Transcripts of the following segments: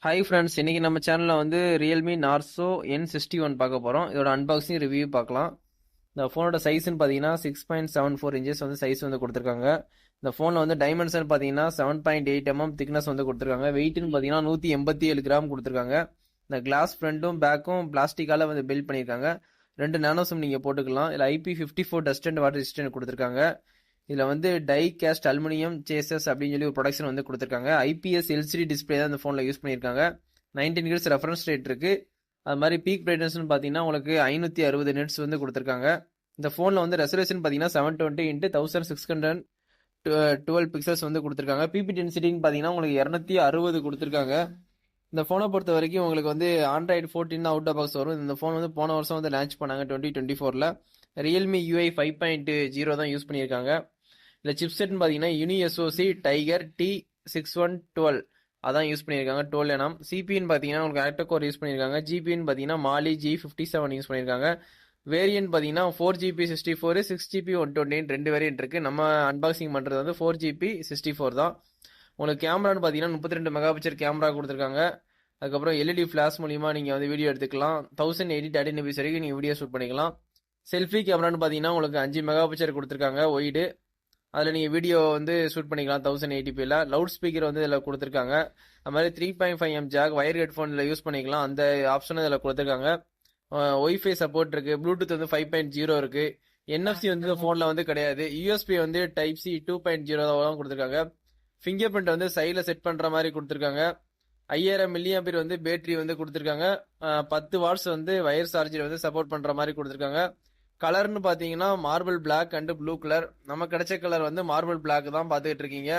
Hi friends, இன்னைக்கு நம்ம சேனலில் வந்து ரியல்மி நார்சோ N61 பார்க்க போகிறோம். இதோட அன்பாக்சிங் ரிவ்யூ பார்க்கலாம். இந்த ஃபோனோட சைஸ்ன்னு பார்த்தீங்கன்னா 6.74 இன்ச்சஸ் வந்து சைஸ் வந்து கொடுத்துருக்காங்க. இந்த ஃபோனில் வந்து டைமென்ஷன் பார்த்தீங்கன்னா 7.8 திக்னஸ் வந்து கொடுத்துருக்காங்க. வெயிட்னு பார்த்தீங்கன்னா 187 கிராம் கொடுத்துருக்காங்க. இந்த கிளாஸ் ஃப்ரண்ட்டும் பேக்கும் பிளாஸ்டிக்கால வந்து பில்ட் பண்ணியிருக்காங்க. 2 நானோ சிம் நீங்கள் போட்டுக்கலாம். இதில் IP54 dust and water resistant கொடுத்துருக்காங்க. இதில் வந்து டை கேஸ்ட் அலுமினியம் சேசஸ் அப்படின்னு சொல்லி ஒரு ப்ரொடக்ஷன் வந்து கொடுத்துருக்காங்க. IPS LCD டிஸ்பிளே தான் இந்த ஃபோனில் யூஸ் பண்ணியிருக்காங்க. 19 ஹெர்ட்ஸ் ரெஃபரன்ஸ் ரேட் இருக்கு. அது மாதிரி பீக் பிரைட்னஸ்னு பார்த்தீங்கன்னா உங்களுக்கு 560 நிட்ஸ் வந்து கொடுத்துருக்காங்க. இந்த ஃபோனில் வந்து ரெசல்யூஷன் பார்த்தீங்கன்னா 720x1612 பிக்சல்ஸ் வந்து கொடுத்துருக்காங்க. பிபி டென்சிட்டின்னு பார்த்தீங்கன்னா உங்களுக்கு 260 கொடுத்துருக்காங்க. இந்த ஃபோனை பொறுத்த வரைக்கும் உங்களுக்கு வந்து ஆண்ட்ராய்டு 14 அவுட் ஆஃப் பாக்ஸ் வரும். இந்த ஃபோன் வந்து போன வருஷம் வந்து லான்ச் பண்ணாங்க 2024. ரியல்மி UI 5.0 தான் யூஸ் பண்ணியிருக்காங்க. இல்லை சிப்செட்னு பார்த்தீங்கன்னா யூனிஎஸ்ஓசி டைகர் T6112 அதான் யூஸ் பண்ணியிருக்காங்க 12nm. சிபின்னு பார்த்தீங்கன்னா உங்களுக்கு ஆக்டோகோர் யூஸ் பண்ணியிருக்காங்க. ஜிபின்னு பார்த்தீங்கன்னா மாலி G57 யூஸ் பண்ணியிருக்காங்க. வேரியன்ட் பார்த்தீங்கன்னா 4GB 64 6GB 128 ரெண்டு வேரியன்ட் இருக்குது. நம்ம அன்பாக்சிங் பண்ணுறது வந்து 4GB 64 தான். உங்களுக்கு கேமரான்னு பார்த்தீங்கன்னா 32 மெகாபிக்சல் கேமரா கொடுத்துருக்காங்க. அதுக்கப்புறம் எல்இடி ஃப்ளாஷ் மூலிமா நீங்கள் வந்து வீடியோ எடுத்துக்கலாம். 1080 13 வரைக்கும் நீங்கள் வீடியோ ஷூட் பண்ணிக்கலாம். செல்ஃபி கேமரான்னு பார்த்தீங்கன்னா உங்களுக்கு 5 மெகாபிக்சல் கொடுத்துருக்காங்க ஒய்டு. அதில் நீங்கள் வீடியோ வந்து ஷூட் பண்ணிக்கலாம் 1080pல. லவுட் ஸ்பீக்கர் வந்து இதில் கொடுத்துருக்காங்க. அது மாதிரி 3.5mm ஜாக் வயர் ஹெட்ஃபோன் இதில் யூஸ் பண்ணிக்கலாம். அந்த ஆப்ஷனும் இதில் கொடுத்துருக்காங்க. ஒய்ஃபை சப்போர்ட் இருக்குது. ப்ளூடூத் வந்து 5.0 இருக்குது. NFC வந்து இந்த ஃபோனில் வந்து கிடையாது. USB வந்து டைப் C 2.0 தான் கொடுத்துருக்காங்க. ஃபிங்கர் பிரிண்ட் வந்து சைடில் செட் பண்ணுற மாதிரி கொடுத்துருக்காங்க. 5000 mAh வந்து பேட்டரி வந்து கொடுத்துருக்காங்க. 10 வாட்ஸ் வந்து வயர் சார்ஜர் வந்து சப்போர்ட் பண்ணுற மாதிரி கொடுத்துருக்காங்க. கலர்னு பார்த்தீங்கன்னா marble black and blue colour. நம்ம கிடைச்ச கலர் வந்து மார்பிள் பிளாக் தான் பார்த்துக்கிட்டு இருக்கீங்க.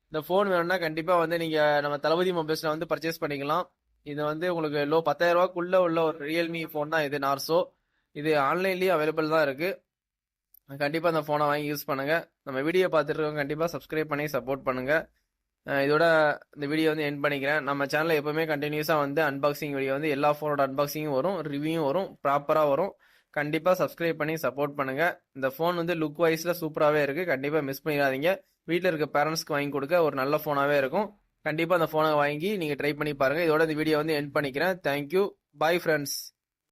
இந்த ஃபோன் வேணும்னா கண்டிப்பாக வந்து நீங்கள் நம்ம தளபதி மொபைல்ஸில் வந்து பர்ச்சேஸ் பண்ணிக்கலாம். இது வந்து உங்களுக்கு 10,000 ரூபாய்க்குள்ளே உள்ள ஒரு ரியல்மி ஃபோன் தான் இது நார்சோ. இது ஆன்லைன்லேயும் அவைலபிள் தான் இருக்குது. கண்டிப்பாக அந்த ஃபோனை வாங்கி யூஸ் பண்ணுங்கள். நம்ம வீடியோ பார்த்துட்டு இருக்கோம், கண்டிப்பாக சப்ஸ்கிரைப் பண்ணி சப்போர்ட் பண்ணுங்கள். இதோட இந்த வீடியோ வந்து எண்ட் பண்ணிக்கிறேன். நம்ம சேனலில் எப்போவுமே கண்டினியூஸாக வந்து அன்பாக்சிங் வீடியோ வந்து எல்லா ஃபோனோட அன்பாக்சிங்கும் வரும், ரிவ்யூவும் வரும், ப்ராப்பராக வரும். கண்டிப்பாக சப்ஸ்கிரைப் பண்ணி சப்போர்ட் பண்ணுங்கள். இந்த ஃபோன் வந்து லுக் வைஸில் சூப்பராகவே இருக்குது. கண்டிப்பாக மிஸ் பண்ணிடாதீங்க. வீட்டில் இருக்க பேரண்ட்ஸ்க்கு வாங்கி கொடுக்க ஒரு நல்ல ஃபோனாகவே இருக்கும். கண்டிப்பாக அந்த ஃபோனை வாங்கி நீங்கள் ட்ரை பண்ணி பாருங்கள். இதோட இந்த வீடியோ வந்து எண்ட் பண்ணிக்கிறேன். தேங்க்யூ. Bye friends.